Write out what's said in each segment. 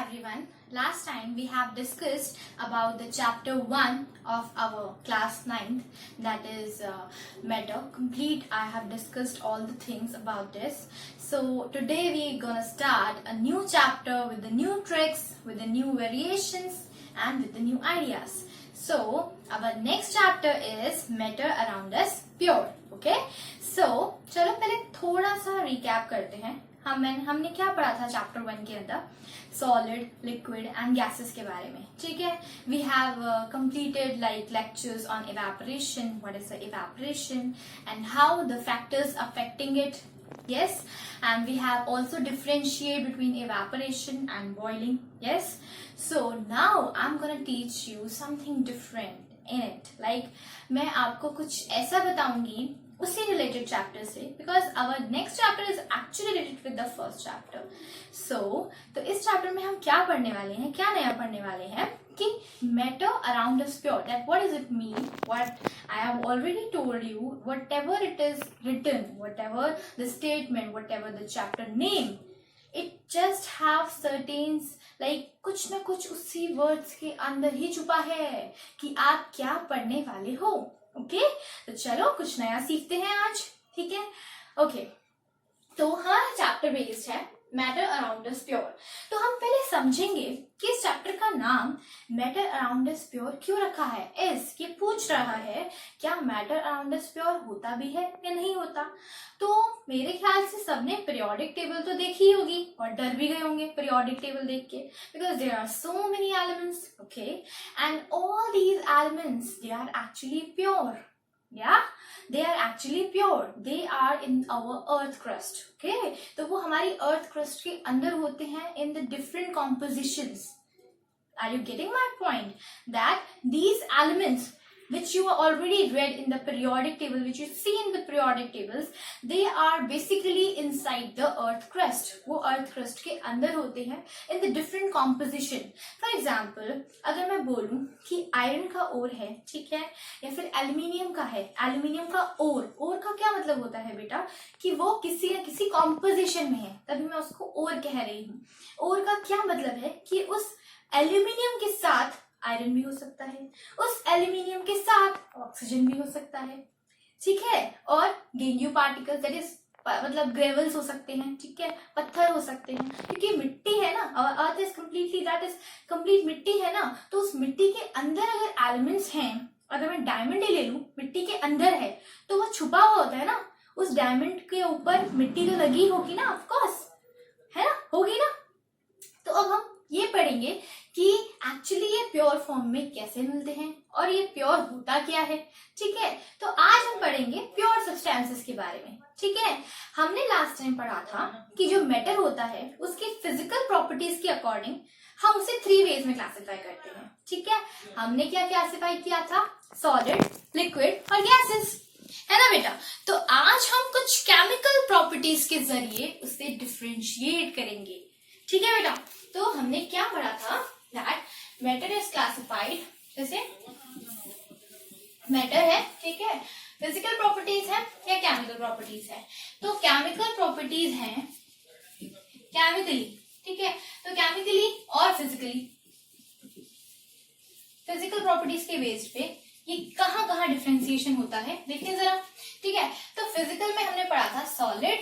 everyone. Last time we have discussed about the chapter 1 of our class 9th, that is matter complete. I have discussed all the things about this. So today we gonna start a new chapter with the new tricks, with the new variations and with the new ideas. So our next chapter is matter around us pure. Okay, so चलो पहले थोड़ा सा recap करते हैं. हमने क्या पढ़ा था चैप्टर 1 के अंदर, सॉलिड, लिक्विड एंड गैसेस के बारे में. ठीक है, we have completed like lectures on evaporation, what is the evaporation and how the factors affecting it. Yes, and we have also differentiate between evaporation and boiling. Yes, so now I'm gonna teach you something different in it. Like मैं आपको कुछ ऐसा बताऊंगी उससे related chapter से, because our next chapter is actually related with the first chapter. तो इस chapter में हम क्या पढ़ने वाले हैं, क्या नया पढ़ने वाले हैं कि matter around us pure, that what is it mean, what I have already told you, whatever it is written, whatever the statement, whatever the chapter name, it just have sentences like कुछ ना कुछ उसी words के अंदर ही छुपा है कि आप क्या पढ़ने वाले हो. ओके, तो चलो कुछ नया सीखते हैं आज. ठीक है, ओके. तो हमारा चैप्टर बेस्ड है मैटर अराउंड अस प्योर. तो हम पहले समझेंगे कि इस चैप्टर का नाम मैटर अराउंड अस प्योर क्यों रखा है. इस ये पूछ रहा है क्या मैटर अराउंड अस प्योर होता भी है या नहीं होता. तो मेरे ख्याल से सबने पीरियोडिक टेबल तो देखी होगी और डर भी गए होंगे पीरियोडिक टेबल देख के, because there are so many elements. Okay, and all these elements they are actually pure. Yeah, they are actually pure. They are in our earth crust. Okay, तो वो हमारी earth crust के अंदर होते हैं in the different compositions. Are you getting my point? That these elements which you already read in the periodic table, which you see in the periodic tables, they are basically inside the earth crust. वो earth crust के अंदर होते हैं in the different composition. For example, अगर मैं बोलूं कि iron का ओर है, ठीक है, या फिर एल्यूमिनियम का है, एल्यूमिनियम का ओर का क्या मतलब होता है बेटा, कि वो किसी न किसी कॉम्पोजिशन में है, तभी मैं उसको ओर कह रही हूँ. ओर का क्या मतलब है कि उस एल्यूमिनियम के साथ आयरन भी हो सकता है, उस एल्यूमिनियम के साथ ऑक्सीजन भी हो सकता है. ठीक है, और गेंगियो पार्टिकल्स दैट इज मतलब ग्रेवल्स हो सकते हैं. ठीक है, पत्थर हो सकते हैं, क्योंकि मिट्टी है ना, earth is completely that is complete मिट्टी है ना. तो उस मिट्टी के अंदर अगर एलिमेंट्स हैं, अगर मैं डायमंड ही ले लूं, मिट्टी के अंदर है तो वो छुपा हुआ होता है ना. उस डायमंड के ऊपर मिट्टी तो लगी होगी ना, ऑफकोर्स, है ना, होगी ना. तो अब हम ये पढ़ेंगे कि एक्चुअली ये प्योर फॉर्म में कैसे मिलते हैं और ये प्योर होता क्या है. ठीक है, तो आज हम पढ़ेंगे प्योर सब्सटेंसेस के बारे में. ठीक है, हमने लास्ट टाइम पढ़ा था कि जो मैटर होता है उसकी फिजिकल प्रॉपर्टीज के अकॉर्डिंग हम उसे 3 वेज में क्लासिफाई करते हैं. ठीक है, हमने क्या क्लासिफाई किया था, सॉलिड, लिक्विड और गैसेस, है ना बेटा. तो आज हम कुछ केमिकल प्रॉपर्टीज के जरिए उसे डिफरेंशिएट करेंगे. ठीक है बेटा, तो हमने क्या पढ़ा था, दैट मैटर इज क्लासिफाइड, जैसे मैटर है, ठीक है, फिजिकल प्रॉपर्टीज है या केमिकल प्रॉपर्टीज है. तो केमिकल प्रॉपर्टीज हैं केमिकली, ठीक है, तो केमिकली और फिजिकली, फिजिकल प्रॉपर्टीज के बेस पे ये कहाँ डिफरेंशिएशन होता है देखिए जरा. ठीक है, तो फिजिकल में हमने पढ़ा था सॉलिड,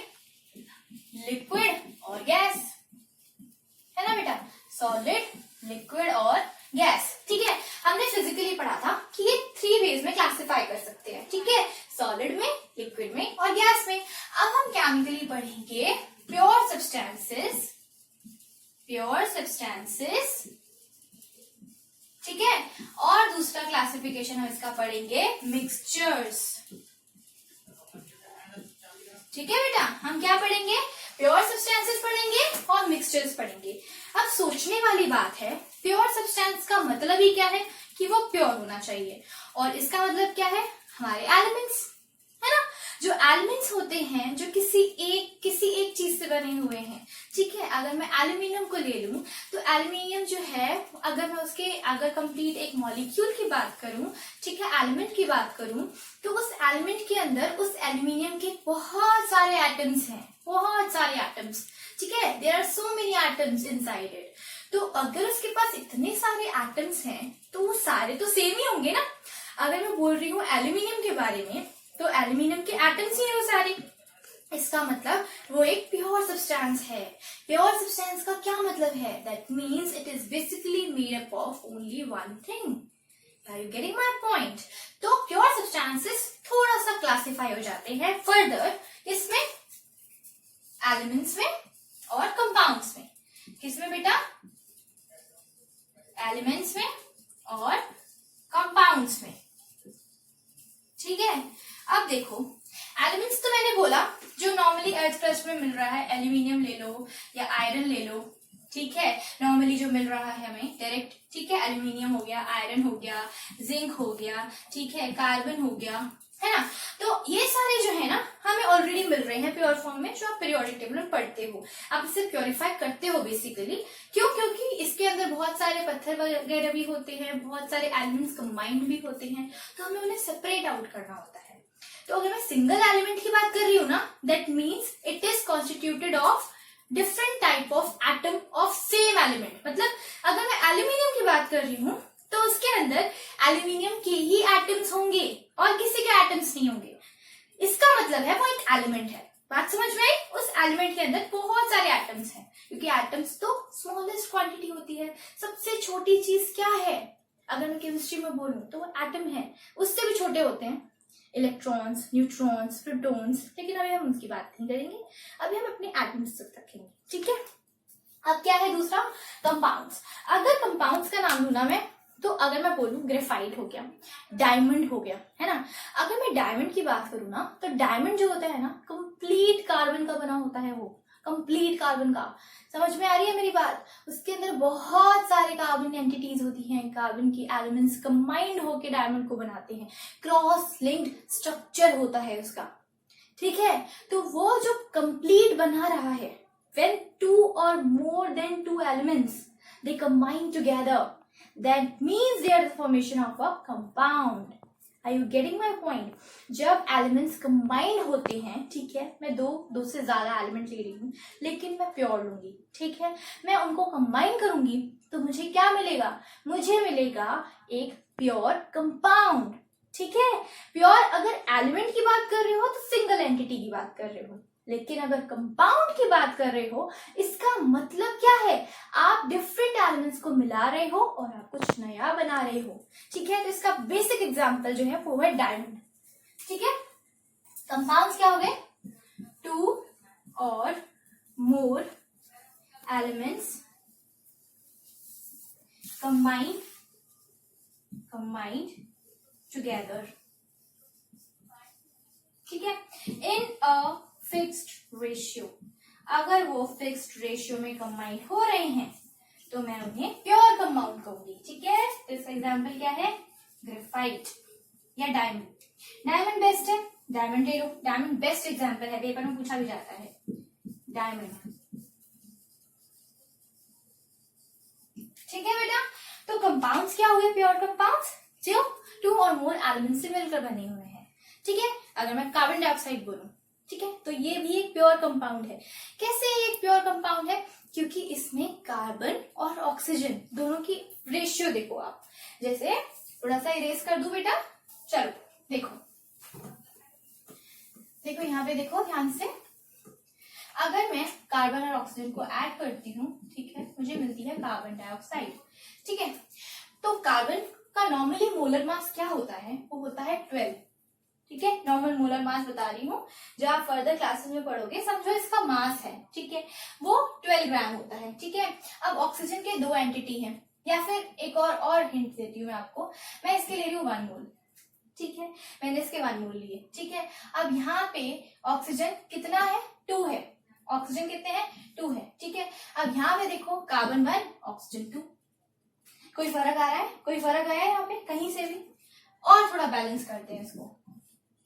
लिक्विड और गैस, है ना बेटा, सॉलिड, लिक्विड और गैस. ठीक है, हमने फिजिकली पढ़ा था कि ये 3 वेज में क्लासिफाई कर सकते हैं. ठीक है, सॉलिड में, लिक्विड में और गैस में. अब हम केमिकली पढ़ेंगे प्योर सब्सटेंसेस, प्योर सब्सटेंसेस. ठीक है, और दूसरा क्लासिफिकेशन हम इसका पढ़ेंगे मिक्सचर्स. ठीक है बेटा, हम क्या पढ़ेंगे, प्योर सब्सटेंसेस पढ़ेंगे और मिक्सचर्स पढ़ेंगे. अब सोचने वाली बात है, प्योर सब्सटेंस का मतलब ही क्या है कि वो प्योर होना चाहिए, और इसका मतलब क्या है, हमारे एलिमेंट्स, है ना. जो एलिमेंट्स होते हैं जो किसी एक चीज से बने हुए हैं. ठीक है, अगर मैं एल्यूमिनियम को ले लूं तो एल्यूमिनियम जो है, अगर मैं उसके अगर कंप्लीट एक मॉलिक्यूल की बात करूं, ठीक है, एलिमेंट की बात करूं, तो उस एलिमेंट के अंदर उस एल्यूमिनियम के बहुत सारे एटम्स हैं, बहुत सारे एटम्स. ठीक है, there are so many atoms inside it. तो अगर उसके पास इतने सारे एटम्स हैं तो वो सारे तो सेम ही होंगे ना। अगर मैं बोल रही हूँ एल्यूमिनियम के बारे में तो एल्यूमिनियम के एटम्स ही है वो सारे, इसका मतलब वो एक प्योर सब्सटेंस है। प्योर सब्सटेंस का क्या मतलब है? That means it is basically made up of only one thing. Are you getting my point? तो प्योर सब्सटेंसेस थोड़ा सा क्लासिफाई हो जाते हैं फर्दर, इसमें एलिमेंट्स में और कंपाउंड्स में। किसमें बेटा? एलिमेंट्स में और कंपाउंड्स में। ठीक है, अब देखो एलिमेंट्स तो मैंने बोला जो नॉर्मली अर्थ क्रस्ट में मिल रहा है, एल्यूमिनियम ले लो या आयरन ले लो, ठीक है, नॉर्मली जो मिल रहा है हमें डायरेक्ट, ठीक है, एल्यूमिनियम हो गया, आयरन हो गया, जिंक हो गया, ठीक है, कार्बन हो गया, है ना। तो ये सारे जो है ना हमें ऑलरेडी मिल रहे हैं प्योर फॉर्म में, जो आप पीरियोडिक टेबल में पढ़ते हो, आप इसे प्योरीफाई करते हो बेसिकली। क्यों? क्योंकि इसके अंदर बहुत सारे पत्थर वगैरह भी होते हैं, बहुत सारे एलिमेंट्स कंबाइंड भी होते हैं, तो हमें उन्हें सेपरेट आउट करना होता है। तो अगर मैं सिंगल एलिमेंट की बात कर रही हूँ ना, that means it is constituted of different type of atom of same element. मतलब अगर मैं एल्यूमिनियम की बात कर रही हूँ तो उसके अंदर एल्यूमिनियम के ही एटम्स होंगे और किसी के एटम्स नहीं होंगे। इसका मतलब है वो एक एलिमेंट है। बात समझ में आई? उस एलिमेंट के अंदर बहुत सारे एटम्स हैं, क्योंकि एटम्स तो स्मॉलेस्ट क्वांटिटी होती है। सबसे छोटी चीज क्या है? अगर मैं केमिस्ट्री में बोलूं तो वो एटम है, उससे भी छोटे होते हैं इलेक्ट्रॉन्स, न्यूट्रॉन्स, प्रोटॉन्स, लेकिन अभी हम उनकी बात नहीं करेंगे, अभी हम अपने एटम्स तक रखेंगे। ठीक है, अब क्या है दूसरा? कंपाउंड्स। अगर कंपाउंड्स का नाम लूं ना मैं, तो अगर मैं बोलूं ग्रेफाइट हो गया, डायमंड हो गया, है ना। अगर मैं डायमंड की बात करूं ना, तो डायमंड जो होता है ना कंप्लीट कार्बन का बना होता है, वो कंप्लीट कार्बन का। समझ में आ रही है मेरी बात? उसके अंदर बहुत सारे कार्बन एंटिटीज होती हैं, कार्बन की एलिमेंट्स कंबाइंड होकर डायमंड को बनाते हैं, क्रॉस लिंक्ड स्ट्रक्चर होता है उसका। ठीक है, तो वो जो कंप्लीट बना रहा है, when two or more than two elements they combine together, that means they are the formation of a compound. Are you getting my point? जब एलिमेंट्स कंबाइन होते हैं, ठीक है, मैं दो से ज्यादा एलिमेंट ले रही हूँ, लेकिन मैं प्योर लूंगी, ठीक है, मैं उनको कंबाइन करूंगी तो मुझे क्या मिलेगा? मुझे मिलेगा एक प्योर कंपाउंड। ठीक है, प्योर अगर एलिमेंट की बात कर रहे हो तो सिंगल एंटिटी की बात कर रहे हो, लेकिन अगर कंपाउंड की बात कर रहे हो, इसका मतलब क्या है? आप डिफरेंट एलिमेंट्स को मिला रहे हो और आप कुछ नया बना रहे हो। ठीक है, तो इसका बेसिक एग्जांपल जो है वो है डायमंड। ठीक है, कंपाउंड्स क्या हो गए? टू और मोर एलिमेंट्स कंबाइंड टुगेदर। ठीक है, इन अ फिक्स्ड रेशियो। अगर वो फिक्स्ड रेशियो में कंबाइन हो रहे हैं तो मैं उन्हें प्योर कंपाउंड कहूंगी। ठीक है, तो इसका एग्जांपल क्या है? ग्रेफाइट या डायमंड। डायमंड बेस्ट है, डायमंड ले लो, डायमंड बेस्ट एग्जांपल है, पेपर में पूछा भी जाता है डायमंड। ठीक है बेटा, तो कंपाउंड्स क्या हुए? प्योर कंपाउंड्स जो टू और मोर एलिमेंट से मिलकर बने हुए हैं। ठीक है, अगर मैं कार्बन डाइऑक्साइड बोलूं, ठीक है, तो ये भी एक प्योर कंपाउंड है। कैसे एक प्योर कंपाउंड है? क्योंकि इसमें कार्बन और ऑक्सीजन दोनों की रेशियो देखो आप। जैसे थोड़ा सा इरेज कर दूं बेटा, चलो देखो यहाँ पे देखो ध्यान से। अगर मैं कार्बन और ऑक्सीजन को ऐड करती हूँ, ठीक है, मुझे मिलती है कार्बन डाइऑक्साइड। ठीक है, तो कार्बन का नॉर्मली मोलर मास क्या होता है? वो होता है 12। ठीक है, नॉर्मल मोलर मास बता रही हूँ, जब आप फर्दर क्लासेस में पढ़ोगे समझो इसका मास है, ठीक है, वो 12 ग्राम होता है। ठीक है, अब ऑक्सीजन के दो एंटिटी हैं, या फिर एक और हिंट देती हूँ मैं आपको, मैं इसके ले रही हूँ 1 मोल। ठीक है, मैंने इसके 1 मोल लिए। ठीक है, अब यहाँ पे ऑक्सीजन कितना है? 2 है। ऑक्सीजन कितने हैं? 2 है। ठीक है, अब यहाँ पे देखो कार्बन 1 ऑक्सीजन 2। कोई फर्क आ रहा है? कोई फर्क आया है यहाँ पे कहीं से भी? और थोड़ा बैलेंस करते हैं इसको,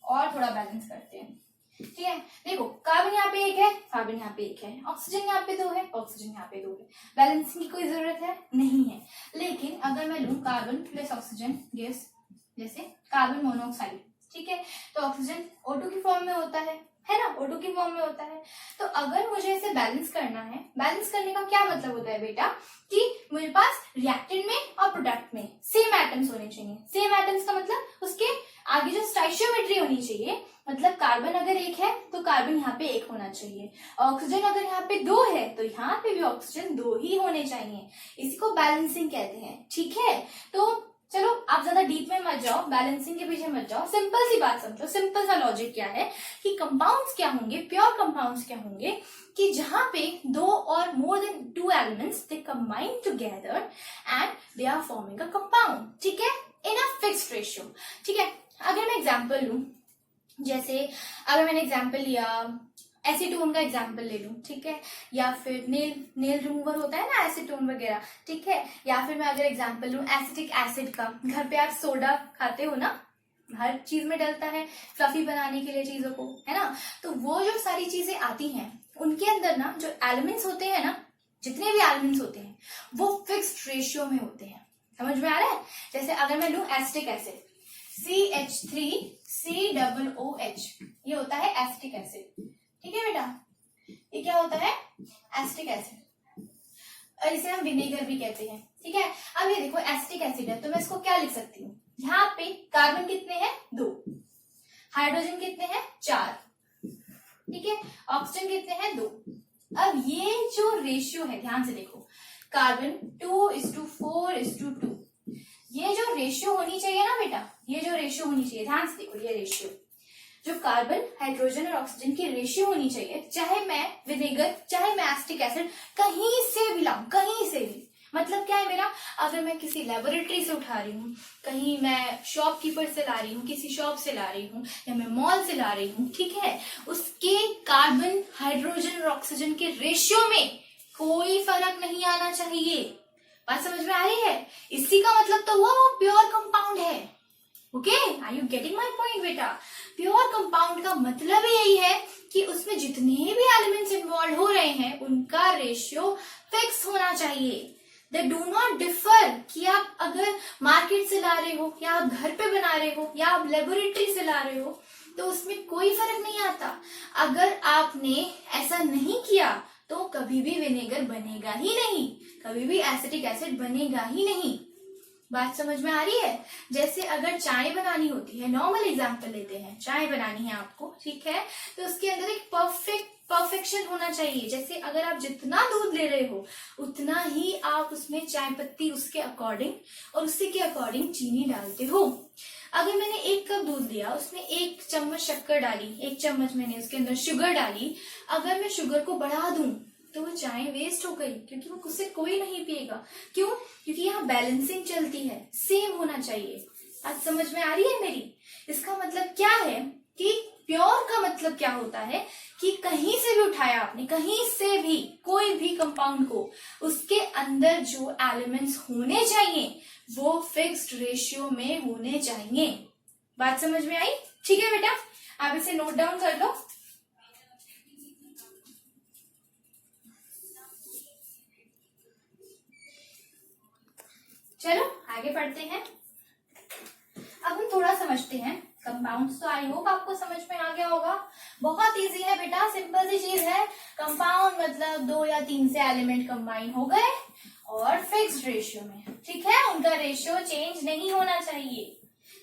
और थोड़ा बैलेंस करते हैं। ठीक है, देखो कार्बन यहाँ पे 1 है, कार्बन यहाँ पे 1 है, ऑक्सीजन यहाँ पे 2 है, ऑक्सीजन यहाँ पे 2 है। बैलेंसिंग की कोई जरूरत है? नहीं है। लेकिन अगर मैं लूं कार्बन प्लस ऑक्सीजन गैस, जैसे कार्बन मोनोऑक्साइड, ठीक है, तो ऑक्सीजन O2 की फॉर्म में होता है, है ना, O2 की फॉर्म में होता है। तो अगर मुझे इसे बैलेंस करना है, बैलेंस करने का क्या मतलब होता है बेटा, कि मेरे पास रिएक्टेंट में और प्रोडक्ट में सेम एटम्स होने चाहिए। सेम एटम्स का मतलब उसके आगे जो स्टोइचियोमेट्री होनी चाहिए, मतलब कार्बन अगर एक है तो कार्बन यहाँ पे एक होना चाहिए, ऑक्सीजन अगर यहाँ पे 2 है तो यहाँ पे भी ऑक्सीजन 2 ही होने चाहिए। इसी को बैलेंसिंग कहते हैं, ठीक है। तो चलो आप ज्यादा डीप में मत जाओ, बैलेंसिंग के पीछे मत जाओ, सिंपल सी बात समझो। सिंपल सा लॉजिक क्या है कि कंपाउंड्स क्या होंगे, प्योर कंपाउंड्स क्या होंगे, कि जहां पे 2 और more than 2 elements they combine together and they are forming a compound, ठीक है, इन अ फिक्स्ड रेशियो। ठीक है, अगर मैं एग्जांपल लूं, जैसे अगर मैंने एग्जांपल लिया एसीटोन का एग्जाम्पल ले लूं, ठीक है, या फिर नेल रिमूवर होता है ना एसीटोन वगैरह, ठीक है, या फिर मैं अगर एग्जाम्पल लूं एसिटिक एसिड का, घर पे आप सोडा खाते हो ना, हर चीज में डलता है फ्लफी बनाने के लिए चीजों को, है ना। तो वो जो सारी चीजें आती हैं उनके अंदर ना जो एलिमेंट्स होते हैं ना, जितने भी एलिमेंट्स होते हैं वो फिक्स्ड रेशियो में होते हैं। समझ में आ रहा है? जैसे अगर मैं लूं एसिटिक एसिड CH3COOH, ये होता है एसिटिक एसिड, ठीक है बेटा, ये क्या होता है, एसिटिक एसिड, और इसे हम विनेगर भी कहते हैं, ठीक है। अब ये देखो एसिटिक एसिड है तो मैं इसको क्या लिख सकती हूँ, यहाँ पे कार्बन कितने हैं 2, हाइड्रोजन कितने हैं 4, ठीक है, ऑक्सीजन कितने हैं 2। अब ये जो रेशियो है ध्यान से देखो, कार्बन 2:4:2, ये जो रेशियो होनी चाहिए ना बेटा, ये जो रेशियो होनी चाहिए, ध्यान से देखो, ये रेशियो जो कार्बन हाइड्रोजन और ऑक्सीजन की रेशियो होनी चाहिए, चाहे मैं विनेगर चाहे मैं एसिटिक एसिड कहीं से भी लाऊं, कहीं से भी, मतलब क्या है मेरा, अगर मैं किसी लेबोरेटरी से उठा रही हूँ, कहीं मैं शॉपकीपर से ला रही हूँ, किसी शॉप से ला रही हूँ, या मैं मॉल से ला रही हूँ, ठीक है, उसके कार्बन हाइड्रोजन और ऑक्सीजन के रेशियो में कोई फर्क नहीं आना चाहिए। बात समझ में आ रही है? इसी का मतलब तो हुआ वो प्योर कंपाउंड है। Okay, are you getting my point बेटा? प्योर कंपाउंड का मतलब यही है कि उसमें जितने भी एलिमेंट्स इन्वॉल्व हो रहे हैं उनका रेशियो फिक्स होना चाहिए। दे डू नॉट डिफर, कि आप अगर मार्केट से ला रहे हो या आप घर पे बना रहे हो या आप लेबोरेटरी से ला रहे हो तो उसमें कोई फर्क नहीं आता। अगर आपने ऐसा नहीं किया तो कभी भी विनेगर बनेगा ही नहीं, कभी भी एसिटिक एसिड बनेगा ही नहीं। बात समझ में आ रही है? जैसे अगर चाय बनानी होती है, नॉर्मल एग्जांपल लेते हैं, चाय बनानी है आपको, ठीक है, तो उसके अंदर एक परफेक्शन होना चाहिए। जैसे अगर आप जितना दूध ले रहे हो उतना ही आप उसमें चाय पत्ती उसके अकॉर्डिंग और उसी के अकॉर्डिंग चीनी डालते हो। अगर मैंने 1 कप दूध लिया, उसमें 1 चम्मच शक्कर डाली, 1 चम्मच मैंने उसके अंदर शुगर डाली, अगर मैं शुगर को बढ़ा दूं तो वो चाय वेस्ट हो गई, क्योंकि वो उससे कोई नहीं पिएगा। क्यों? क्योंकि यहाँ बैलेंसिंग चलती है, सेम होना चाहिए। आज समझ में आ रही है मेरी? इसका मतलब क्या है कि प्योर का मतलब क्या होता है कि कहीं से भी उठाया आपने, कहीं से भी कोई भी कंपाउंड को, उसके अंदर जो एलिमेंट्स होने चाहिए वो फिक्स्ड रेशियो में होने चाहिए। बात समझ में आई? ठीक है बेटा, आप इसे नोट डाउन कर लो। चलो आगे पढ़ते हैं। अब हम थोड़ा समझते हैं कंपाउंड्स। तो आई होप आपको समझ में आ गया होगा। बहुत इजी है बेटा, सिंपल सी चीज है। कंपाउंड मतलब 2 या 3 से एलिमेंट कंबाइन हो गए और फिक्स्ड रेशियो में, ठीक है, उनका रेशियो चेंज नहीं होना चाहिए,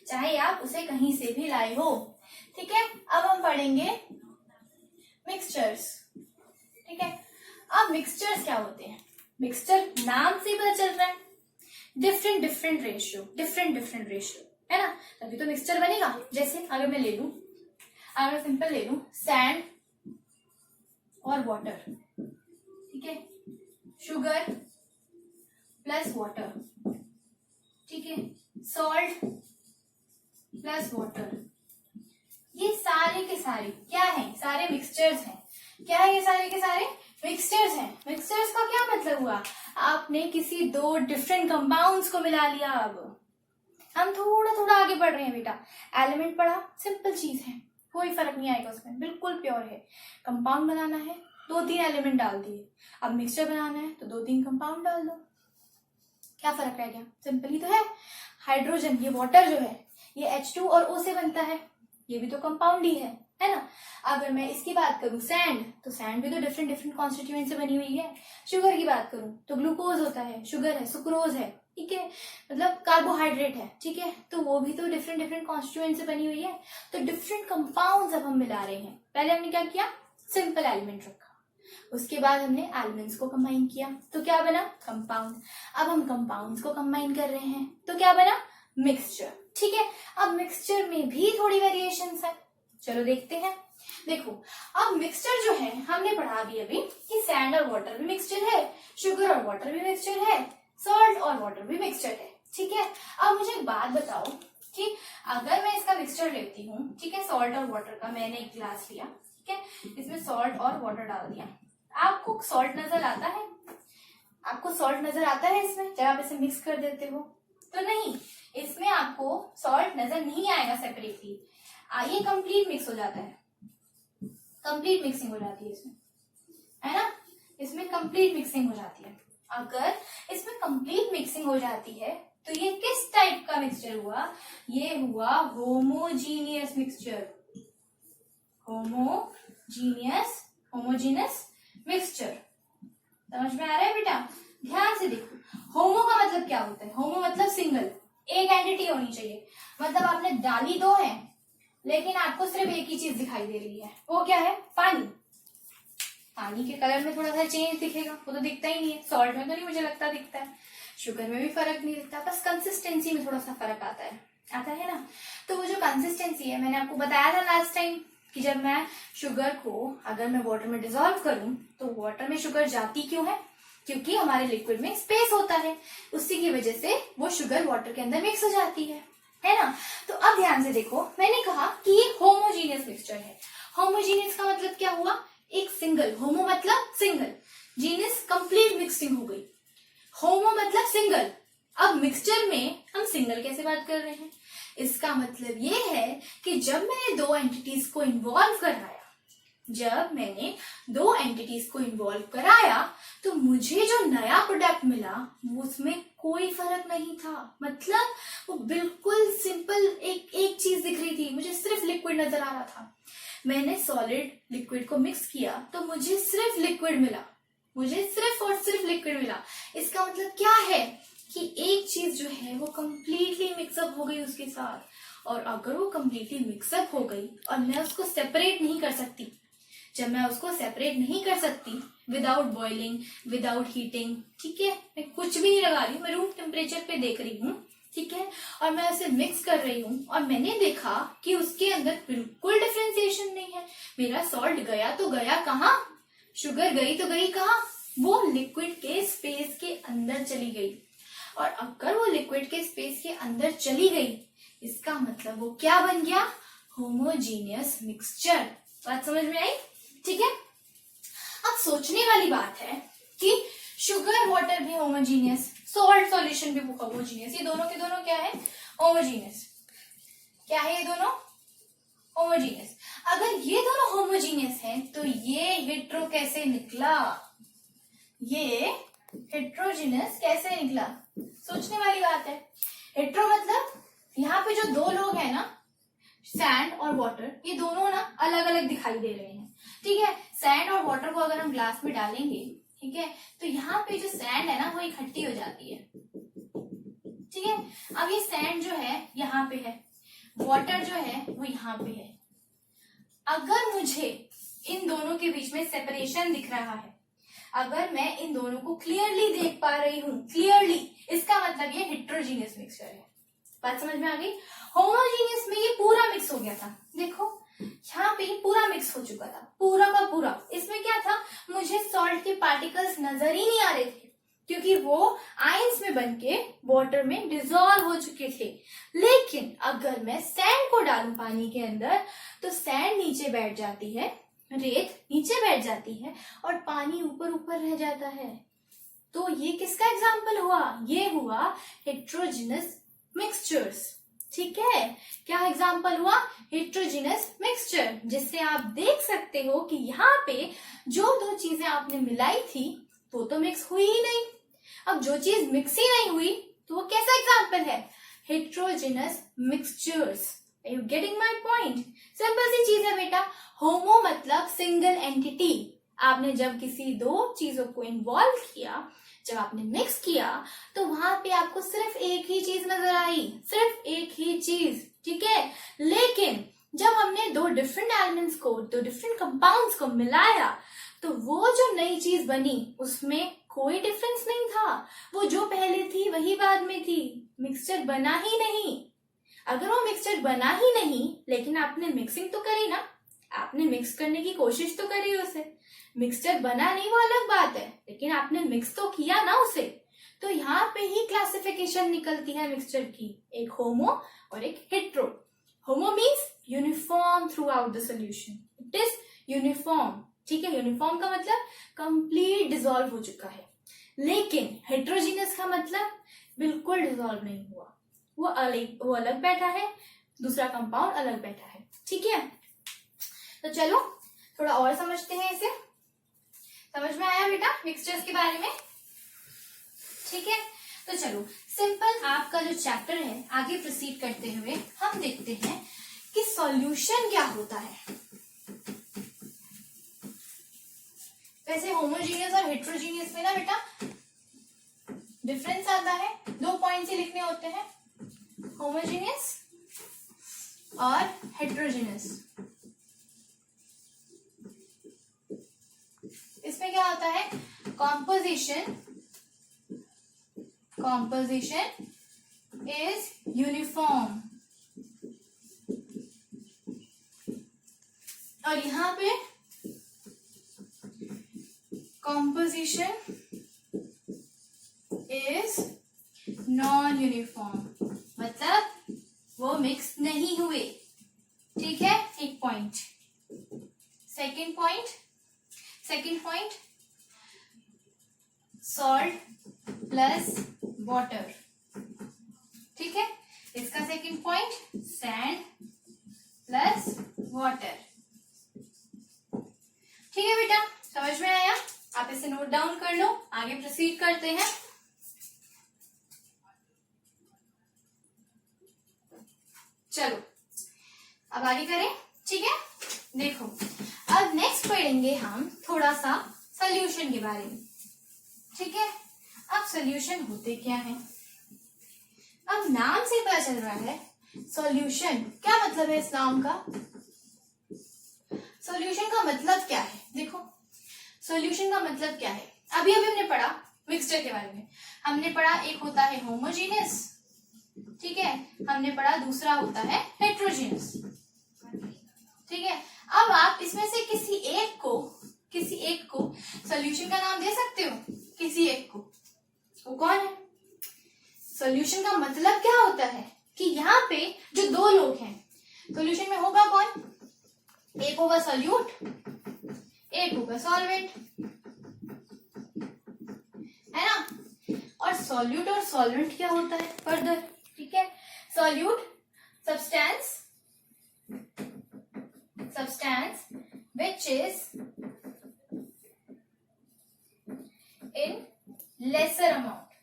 चाहे आप उसे कहीं से भी लाए हो, ठीक है। अब हम पढ़ेंगे मिक्सचर्स, ठीक है। अब मिक्सचर्स क्या होते हैं? मिक्सचर नाम से पता चल रहा है, डिफरेंट डिफरेंट रेशियो, है ना, तभी तो मिक्सचर बनेगा। जैसे अगर मैं ले लूं, अगर मैं सिंपल ले लूं सैंड और वाटर, ठीक है, शुगर प्लस वाटर, ठीक है, सॉल्ट प्लस वाटर, ये सारे के सारे क्या है? सारे मिक्सचर्स हैं। क्या है ये सारे के सारे? मिक्सचर्स हैं। मिक्सचर्स का क्या मतलब हुआ? आपने किसी 2 डिफरेंट कंपाउंड्स को मिला लिया। अब हम थोड़ा थोड़ा आगे बढ़ रहे हैं बेटा। एलिमेंट पढ़ा, सिंपल चीज है, कोई फर्क नहीं आएगा उसमें, बिल्कुल प्योर है। कंपाउंड बनाना है, 2-3 एलिमेंट डाल दिए। अब मिक्सचर बनाना है तो 2-3 कंपाउंड डाल दो, क्या फर्क रह गया? सिंपल ही तो है। हाइड्रोजन, ये वाटर जो है ये H2 और O से बनता है, ये भी तो कंपाउंड ही है, है ना। अगर मैं इसकी बात करूं सैंड, तो सैंड भी तो डिफरेंट डिफरेंट कॉन्स्टिट्यूएंट से बनी हुई है। शुगर की बात करूं तो ग्लूकोज होता है, शुगर है, सुक्रोज है, ठीक है, मतलब कार्बोहाइड्रेट है, ठीक है, तो वो भी तो डिफरेंट डिफरेंट कॉन्स्टिट्यूएंट से बनी हुई है। तो डिफरेंट कंपाउंड्स अब हम मिला रहे हैं। पहले हमने क्या किया, सिंपल एलिमेंट रखा, उसके बाद हमने एलिमेंट्स को कंबाइन किया, तो क्या बना, कंपाउंड। अब हम कंपाउंड्स को कंबाइन कर रहे हैं, तो क्या बना, मिक्सचर, ठीक है। अब मिक्सचर में भी थोड़ी वेरिएशंस है, चलो देखते हैं। देखो, अब मिक्सचर जो है हमने पढ़ा भी अभी कि सैंड और वाटर भी मिक्सचर है, शुगर और वाटर भी मिक्सचर है, सॉल्ट और वाटर भी मिक्सचर है, ठीक है। अब मुझे एक बात बताओ कि अगर मैं इसका मिक्सचर लेती हूँ, ठीक है, सॉल्ट और वाटर का, मैंने एक गिलास लिया, ठीक है, इसमें सॉल्ट और वाटर डाल दिया, आपको सॉल्ट नजर आता है, आपको सॉल्ट नजर आता है इसमें जब आप इसे मिक्स कर देते हो? तो नहीं, इसमें आपको सॉल्ट नजर नहीं आएगा सेपरेटली, ये कंप्लीट मिक्स हो जाता है, कंप्लीट मिक्सिंग हो जाती है इसमें, है ना, इसमें कंप्लीट मिक्सिंग हो जाती है। अगर इसमें कंप्लीट मिक्सिंग हो जाती है तो ये किस टाइप का मिक्सचर हुआ, ये हुआ होमोजीनियस मिक्सचर, होमोजीनियस मिक्सचर। समझ में आ रहा है बेटा? ध्यान से देखो, होमो का मतलब क्या होता है, होमो मतलब सिंगल, एक एंटिटी होनी चाहिए, मतलब आपने डाली दो है लेकिन आपको सिर्फ एक ही चीज दिखाई दे रही है, वो क्या है, पानी। पानी के कलर में थोड़ा सा चेंज दिखेगा, वो तो दिखता ही नहीं है, सॉल्ट में तो नहीं मुझे लगता दिखता है, शुगर में भी फर्क नहीं दिखता, बस कंसिस्टेंसी में थोड़ा सा फर्क आता है ना। तो वो जो कंसिस्टेंसी है, मैंने आपको बताया था लास्ट टाइम कि जब मैं शुगर को अगर मैं वाटर में डिसॉल्व करूं तो वाटर में शुगर जाती क्यों है, क्योंकि हमारे लिक्विड में स्पेस होता है, उसी की वजह से वो शुगर वाटर के अंदर मिक्स हो जाती है ना। तो अब ध्यान से देखो, मैंने कहा कि ये होमोजीनियस मिक्सचर है। होमोजीनियस का मतलब क्या हुआ, एक सिंगल, होमो मतलब सिंगल, जीनियस कंप्लीट मिक्सिंग हो गई, होमो मतलब सिंगल। अब मिक्सचर में हम सिंगल कैसे बात कर रहे हैं, इसका मतलब ये है कि जब मैंने दो एंटिटीज को इन्वॉल्व कराया, जब मैंने दो एंटिटीज को इन्वॉल्व कराया तो मुझे जो नया प्रोडक्ट मिला वो उसमें कोई फर्क नहीं था, मतलब वो बिल्कुल सिंपल एक चीज दिख रही थी, मुझे सिर्फ लिक्विड नजर आ रहा था। मैंने सॉलिड लिक्विड को मिक्स किया तो मुझे सिर्फ लिक्विड मिला, मुझे सिर्फ और सिर्फ लिक्विड मिला। इसका मतलब क्या है कि एक चीज जो है वो कंप्लीटली मिक्सअप हो गई उसके साथ, और अगर वो कंप्लीटली मिक्सअप हो गई और मैं उसको सेपरेट नहीं कर सकती, जब मैं उसको सेपरेट नहीं कर सकती विदाउट बॉइलिंग, विदाउट हीटिंग, ठीक है, मैं कुछ भी नहीं लगा रही हूँ, मैं रूम टेम्परेचर पे देख रही हूँ, ठीक है, और मैं उसे मिक्स कर रही हूँ और मैंने देखा कि उसके अंदर बिल्कुल डिफरेंशिएशन नहीं है, मेरा सॉल्ट गया तो गया कहाँ, शुगर गई तो गई कहाँ, वो लिक्विड के स्पेस के अंदर चली गई। और अगर वो लिक्विड के स्पेस के अंदर चली गई, इसका मतलब वो क्या बन गया, होमोजीनियस मिक्सचर। बात समझ में आई? ठीक है। अब सोचने वाली बात है कि शुगर वाटर भी होमोजीनियस, सॉल्ट सॉल्यूशन भी होमोजीनियस, ये दोनों के दोनों क्या है, होमोजीनियस। क्या है ये दोनों, होमोजीनियस। अगर ये दोनों होमोजीनियस हैं तो ये हेट्रो कैसे निकला, ये हेट्रोजीनियस कैसे निकला, सोचने वाली बात है। हेट्रो मतलब यहाँ पे जो दो लोग हैं ना, सैंड और वाटर, ये दोनों ना अलग अलग दिखाई दे रहे हैं, ठीक है। सैंड और वाटर को अगर हम ग्लास में डालेंगे, ठीक है, तो यहाँ पे जो सैंड है ना वो इकट्ठी हो जाती है, ठीक है। अब ये सैंड जो है यहाँ पे है, वाटर जो है वो यहाँ पे है। अगर मुझे इन दोनों के बीच में सेपरेशन दिख रहा है, अगर मैं इन दोनों को क्लियरली देख पा रही हूँ, क्लियरली, इसका मतलब ये हेट्रोजीनियस मिक्सचर है। बात समझ में आ गई। होमोजीनियस में ये पूरा मिक्स हो गया था, देखो यहाँ पे पूरा मिक्स हो चुका था, पूरा का पूरा। इसमें क्या था, मुझे सॉल्ट के पार्टिकल्स नजर ही नहीं आ रहे थे क्योंकि वो आयंस में बनके वाटर में डिसॉल्व हो चुके थे। लेकिन अगर मैं सैंड को डालूं पानी के अंदर तो सैंड नीचे बैठ जाती है, रेत नीचे बैठ जाती है और पानी ऊपर ऊपर रह जाता है। तो ये किसका एग्जाम्पल हुआ, ये हुआ हेट्रोजीनियस मिक्सचर्स, ठीक है। क्या एग्जाम्पल हुआ, हेट्रोजीनियस मिक्सचर, जिससे आप देख सकते हो कि यहाँ पे जो दो चीजें आपने मिलाई थी वो तो मिक्स हुई ही नहीं। अब जो चीज मिक्स ही नहीं हुई तो वो कैसा एग्जाम्पल है, heterogeneous mixtures. You getting my point? Simple सी चीज है बेटा. होमो मतलब सिंगल एंटिटी. आपने जब किसी दो चीजों को इन्वॉल्व किया, जब आपने मिक्स किया, तो वहां पे आपको सिर्फ एक ही चीज नजर आई, सिर्फ एक ही चीज. ठीक है. लेकिन जब हमने दो डिफरेंट एलिमेंट्स को, दो डिफरेंट कंपाउंड्स को मिलाया, तो वो जो नई चीज बनी उसमें कोई डिफरेंस नहीं था. वो जो पहले थी वही बाद में थी. मिक्सचर बना ही नहीं. अगर वो मिक्सचर बना ही नहीं, लेकिन आपने मिक्सिंग तो करी ना, आपने मिक्स करने की कोशिश तो करी उसे. मिक्सचर बना नहीं वो अलग बात है, लेकिन आपने मिक्स तो किया ना उसे. तो यहाँ पे ही क्लासिफिकेशन निकलती है मिक्सचर की, एक होमो और एक hetero. Homo means uniform through out the solution. It is uniform. ठीक है. यूनिफॉर्म का मतलब कंप्लीट डिसॉल्व हो चुका है. लेकिन हेट्रोजीनियस का मतलब बिल्कुल डिसॉल्व नहीं हुआ, वो अलग बैठा है, दूसरा कंपाउंड अलग बैठा है. ठीक है. तो चलो थोड़ा और समझते हैं इसे. समझ में आया बेटा मिक्सचर्स के बारे में? ठीक है. तो चलो सिंपल आपका जो चैप्टर है आगे प्रोसीड करते हुए हम देखते हैं कि सॉल्यूशन क्या होता है. वैसे होमोजीनियस और हेट्रोजीनियस में ना बेटा डिफरेंस आता है. 2 पॉइंट्स ही लिखने होते हैं, होमोजीनियस और हेट्रोजीनियस. इसमें क्या होता है? कॉम्पोजिशन इज यूनिफॉर्म, और यहां पे कॉम्पोजिशन इज नॉन यूनिफॉर्म, मतलब वो मिक्स नहीं हुए. ठीक है. एक point. Second point salt plus water. ठीक है. इसका second point sand plus water. ठीक है बेटा, समझ में आया? आप इसे नोट डाउन कर लो. आगे प्रोसीड करते हैं. चलो अब आगे करें. ठीक है. देखो अब नेक्स्ट पढ़ेंगे हम थोड़ा सा सोल्यूशन के बारे में. ठीक है. अब सोल्यूशन होते क्या है? अब नाम से पता चल रहा है सॉल्यूशन. क्या मतलब है इस नाम का? सॉल्यूशन का मतलब क्या है? देखो सॉल्यूशन का मतलब क्या है. अभी हमने पढ़ा मिक्सचर के बारे में. हमने पढ़ा एक होता है होमोजीनियस. ठीक है. हमने पढ़ा दूसरा होता है हेट्रोजीनियस. ठीक है. अब आप इसमें से किसी एक को सॉल्यूशन का नाम दे सकते हो. किसी एक को. वो कौन है? सॉल्यूशन का मतलब क्या होता है कि यहाँ पे जो दो लोग हैं, सॉल्यूशन में होगा कौन? एक होगा सॉल्यूट, एक होगा सॉल्वेंट, है ना. और सॉल्यूट और सॉल्वेंट क्या होता है फर्दर? ठीक है. Solute substance which is in lesser amount.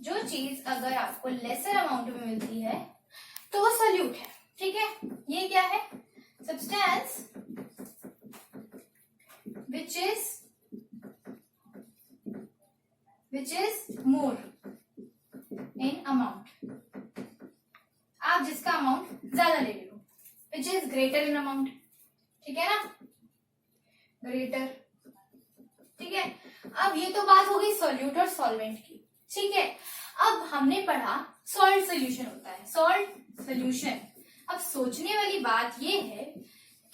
जो चीज अगर आपको लेसर अमाउंट में मिलती है तो वो सॉल्यूट है. ठीक है. ये क्या है? Substance which is more in amount. आप जिसका अमाउंट ज्यादा ले रहे हो, which is greater in amount. ठीक है ना. ग्रेटर. ठीक है. अब ये तो बात हो गई सॉल्यूट और सॉल्वेंट की. ठीक है. अब हमने पढ़ा सॉल्ट सोल्यूशन होता है. Salt solution. अब सोचने वाली बात ये है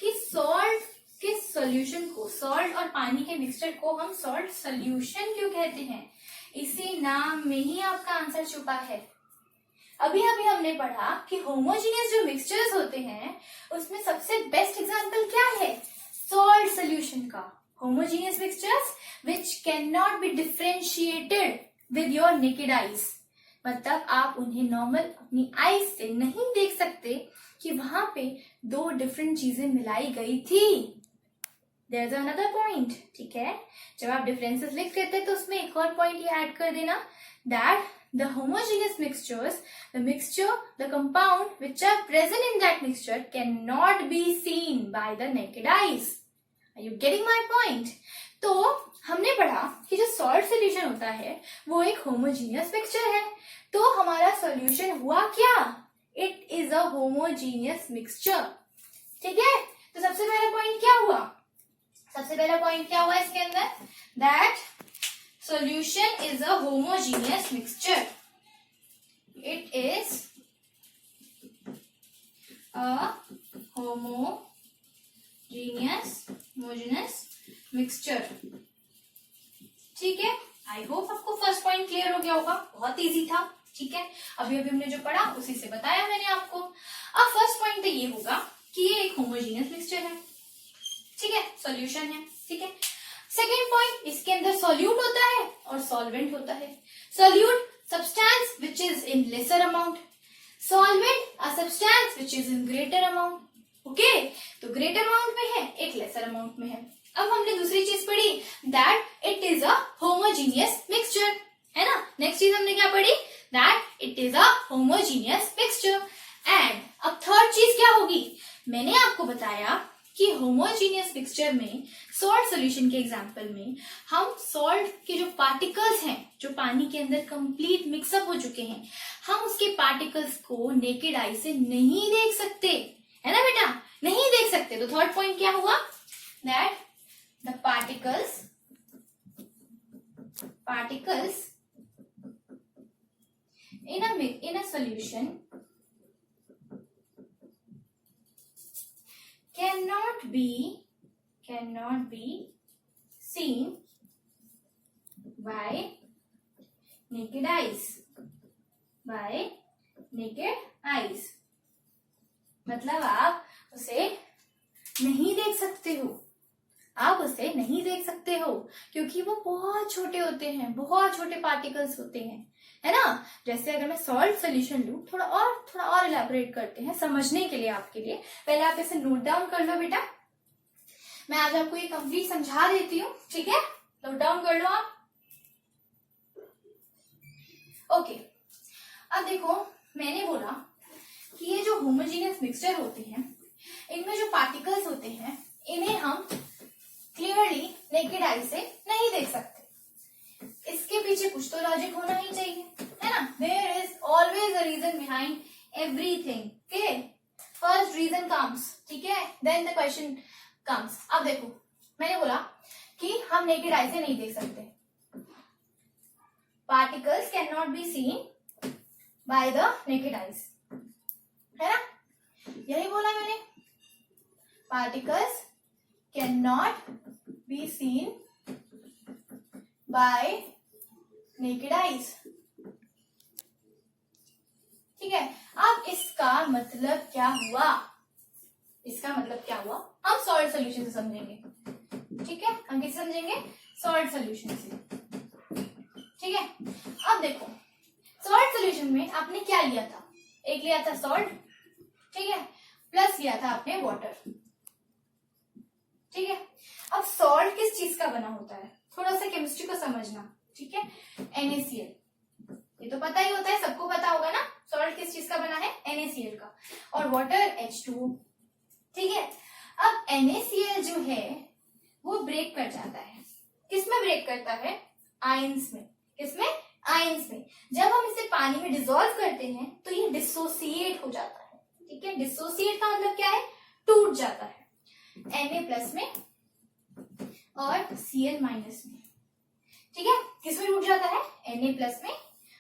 कि सॉल्ट के सोल्यूशन को, सॉल्ट और पानी के मिक्सचर को हम सॉल्ट सोल्यूशन क्यों कहते हैं? इसी नाम में ही आपका आंसर छुपा है. अभी हमने पढ़ा कि होमोजीनियस जो मिक्सचर्स होते हैं उसमें सबसे बेस्ट एग्जांपल क्या है? सॉल्ट सोल्यूशन का. Homogeneous mixtures which can not be differentiated with your naked eyes. मतलब आप उन्हें नॉर्मल अपनी आईज से नहीं देख सकते कि वहां पे दो डिफरेंट चीजें मिलाई गई थी. देयर इज अनदर पॉइंट, ठीक है। जब आप डिफरेंसेस लिख देते हैं तो उसमें एक और पॉइंट ये ऐड कर देना, that the homogeneous mixtures, the compound which are present in that mixture cannot be seen by the naked eyes. Are you getting my point? तो हमने पढ़ा कि जो सॉल्ट सोल्यूशन होता है वो एक होमोजीनियस मिक्सचर है, तो हमारा सॉल्यूशन हुआ क्या? It is a homogeneous mixture, ठीक है। तो सबसे पहला पॉइंट क्या हुआ? सबसे पहला पॉइंट क्या हुआ इसके अंदर? That solution is a homogeneous mixture. It is a homogeneous mixture. ठीक है, आई होप आपको फर्स्ट पॉइंट क्लियर हो गया होगा, बहुत इजी था, ठीक है। अभी हमने जो पढ़ा उसी से बताया मैंने आपको। अब फर्स्ट पॉइंट तो ये होगा कि ये एक होमोजीनियस मिक्सचर है, ठीक है, सॉल्यूशन है, ठीक है। सेकेंड पॉइंट, इसके अंदर सॉल्यूट होता है और सॉल्वेंट होता है। Solute substance which is in lesser amount, solvent a substance which is in greater amount, okay. तो ग्रेटर अमाउंट में है, एक लेसर अमाउंट में है। अब हमने दूसरी चीज पढ़ी that it is a homogeneous mixture, है ना। नेक्स्ट चीज हमने क्या पढ़ी? That it is a homogeneous mixture. And अब थर्ड चीज क्या होगी? मैंने आपको बताया कि होमोजीनियस मिक्सचर में सॉल्ट सॉल्यूशन के एग्जांपल में हम सॉल्ट के जो पार्टिकल्स हैं, जो पानी के अंदर कंप्लीट मिक्सअप हो चुके हैं, हम उसके पार्टिकल्स को नेकेड आई से नहीं देख सकते, है ना बेटा, नहीं देख सकते। तो थर्ड पॉइंट क्या हुआ? That the particles in a solution cannot be seen by naked eyes, मतलब आप उसे नहीं देख सकते हो, आप उसे नहीं देख सकते हो क्योंकि वो बहुत छोटे होते हैं, बहुत छोटे पार्टिकल्स होते हैं, है ना। जैसे अगर मैं सॉल्ट सोल्यूशन लूं, थोड़ा और इलैबोरेट करते हैं समझने के लिए आपके लिए। पहले आप इसे नोट डाउन कर लो बेटा, मैं आज आपको ये कंप्लीट समझा देती हूँ, ठीक है। नोट डाउन कर लो आप, ओके। अब देखो, मैंने बोला कि ये जो होमोजीनियस मिक्सचर होते हैं, इनमें जो पार्टिकल्स होते हैं, इन्हें हम क्लियरली नेकेड आई से नहीं देख सकते। इसके पीछे कुछ तो लॉजिक होना ही चाहिए, है ना। There is always a reason behind everything, okay. First reason comes, ठीक है, देन द क्वेश्चन कम्स। अब देखो, मैंने बोला कि हम नेकेड आई से नहीं देख सकते, particles can not be seen by the naked eyes, है ना, यही बोला मैंने, particles can not be seen bye naked eyes, ठीक है। अब इसका मतलब क्या हुआ? इसका मतलब क्या हुआ? हम सॉल्ट सोल्यूशन से समझेंगे, ठीक है। हम किसे समझेंगे? सॉल्ट सोल्यूशन से, ठीक है। अब देखो, सॉल्ट सोल्यूशन में आपने क्या लिया था? एक लिया था सॉल्ट, ठीक है, प्लस लिया था आपने वाटर, ठीक है। अब सॉल्ट किस चीज का बना होता है? थोड़ा सा केमिस्ट्री को समझना, ठीक है। NaCl, ये तो पता ही होता है, सबको पता होगा ना, सॉल्ट किस चीज का बना है? NaCl का, और वाटर H2O, ठीक है। अब NaCl जो है वो ब्रेक कर जाता है, किसमें ब्रेक करता है? आयंस में। किसमें? आयंस में। जब हम इसे पानी में डिसॉल्व करते हैं तो ये डिसोसिएट हो जाता है, ठीक है। डिसोसिएट का मतलब क्या है? टूट जाता है, Na प्लस में और Cl माइनस में, ठीक है। किसमें टूट जाता है? Na प्लस में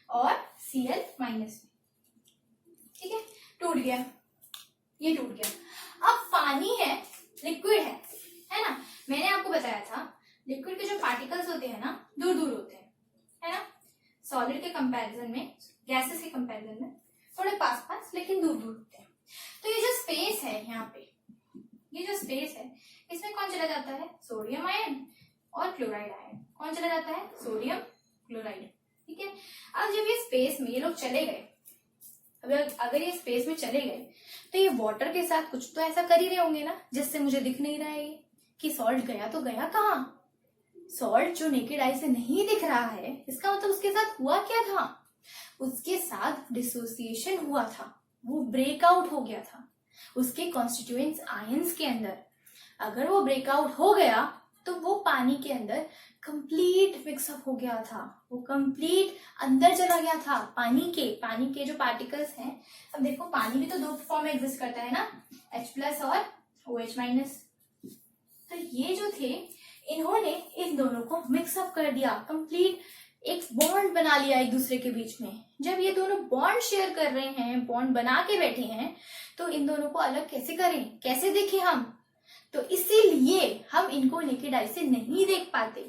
और Cl माइनस में, ठीक है। टूट गया, ये टूट गया। अब पानी है, लिक्विड है ना। मैंने आपको बताया था लिक्विड के जो पार्टिकल्स होते हैं ना, दूर दूर होते हैं, है ना। सॉलिड के कंपैरिजन में, गैसेस के कंपैरिजन में थोड़े पास पास लेकिन दूर दूर होते हैं। तो ये जो स्पेस है यहाँ पे, ये जो स्पेस है, इसमें कौन चला जाता है? सोडियम आयन और क्लोराइड आयन। कौन चला जाता है? सोडियम क्लोराइड, ठीक है। अब जब ये स्पेस में ये लोग चले गए, अगर ये स्पेस में चले गए तो ये वाटर के साथ कुछ तो ऐसा कर ही रहे होंगे ना जिससे मुझे दिख नहीं रहा है ये, कि सॉल्ट गया तो गया कहाँ? सॉल्ट जो नेकेड आई से नहीं दिख रहा है, इसका मतलब उसके साथ हुआ क्या था? उसके साथ डिसोसिएशन हुआ था, वो ब्रेकआउट हो गया था उसके कॉन्स्टिट्यूएंट्स आयंस के अंदर। अगर वो ब्रेकआउट हो गया तो वो पानी के अंदर कंप्लीट मिक्सअप हो गया था, वो कंप्लीट अंदर चला गया था। पानी के जो पार्टिकल्स हैं, अब देखो पानी भी तो दो फॉर्म में एग्जिस्ट करता है ना, H+ और OH-। तो ये जो थे, इन्होंने इन दोनों को मिक्सअप कर दिया, कंप्लीट एक बॉन्ड बना लिया एक दूसरे के बीच में। जब ये दोनों बॉन्ड शेयर कर रहे हैं, बॉन्ड बना के बैठे हैं, तो इन दोनों को अलग कैसे करें, कैसे देखें हम? तो इसीलिए हम इनको नेकेड आई से नहीं देख पाते।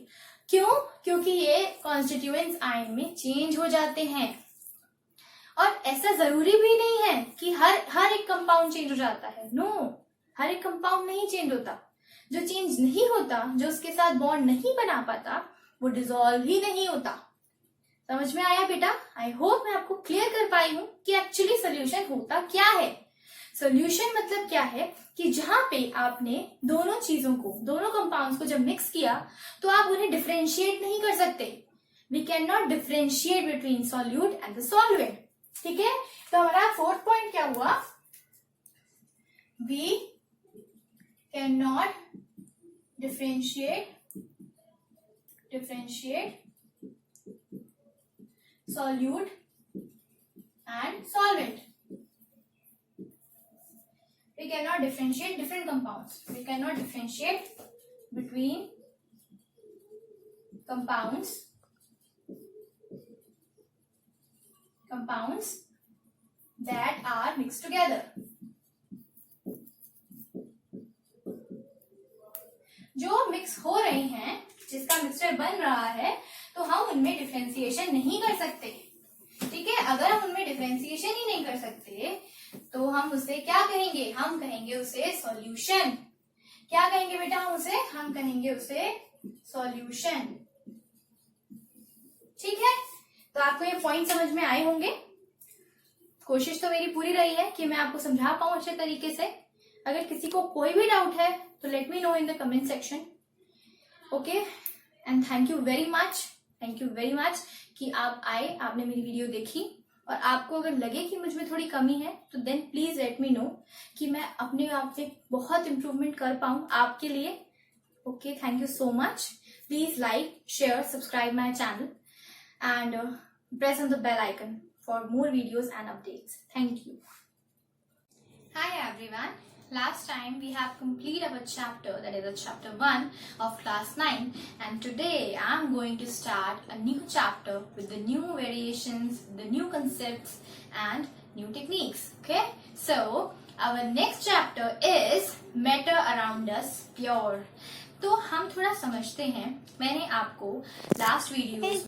क्यों? क्योंकि ये कॉन्स्टिट्यूएंट्स आयन में चेंज हो जाते हैं। और ऐसा जरूरी भी नहीं है कि हर एक कंपाउंड चेंज हो जाता है। नो, हर एक कंपाउंड नहीं चेंज होता। जो चेंज नहीं होता, जो उसके साथ बॉन्ड नहीं बना पाता, वो डिसॉल्व ही नहीं होता। समझ में आया बेटा? आई होप मैं आपको क्लियर कर पाई हूं कि एक्चुअली सोल्यूशन होता क्या है। सोल्यूशन मतलब क्या है कि जहां पे आपने दोनों चीजों को, दोनों कंपाउंड्स को जब मिक्स किया, तो आप उन्हें डिफरेंशिएट नहीं कर सकते। We can not differentiate between solute and the solvent. ठीक है, तो हमारा फोर्थ पॉइंट क्या हुआ? We can not differentiate solute and solvent. We cannot differentiate different compounds. We cannot differentiate between compounds that are mixed together. जो mix हो रहे हैं, जिसका मिक्सचर बन रहा है, तो हम उनमें डिफरेंशिएशन नहीं कर सकते। ठीक है, अगर हम उनमें डिफरेंशिएशन ही नहीं कर सकते तो हम उसे क्या कहेंगे? हम कहेंगे उसे सॉल्यूशन। क्या कहेंगे बेटा हम उसे? हम कहेंगे उसे सॉल्यूशन। ठीक है, तो आपको ये पॉइंट समझ में आए होंगे। कोशिश तो मेरी पूरी रही है कि मैं आपको समझा पाऊं अच्छे तरीके से। अगर किसी को कोई भी डाउट है तो late me no in the comment section. Okay, and thank you very much कि आप आए, आपने मेरी वीडियो देखी। और आपको अगर लगे कि मुझ में थोड़ी कमी है तो then please let me know कि मैं अपने आप में बहुत इंप्रूवमेंट कर पाऊं आपके लिए। Okay, thank you so much. Please like, share, subscribe my channel and press on the bell icon for more videos and updates. Thank you. Hi everyone. Last time we have completed our chapter, that is chapter 1 of class 9, and today I am going to start a new chapter with the new variations, the new concepts and new techniques. Okay, so our next chapter is matter around us pure. तो हम थोड़ा समझते हैं। मैंने आपको last video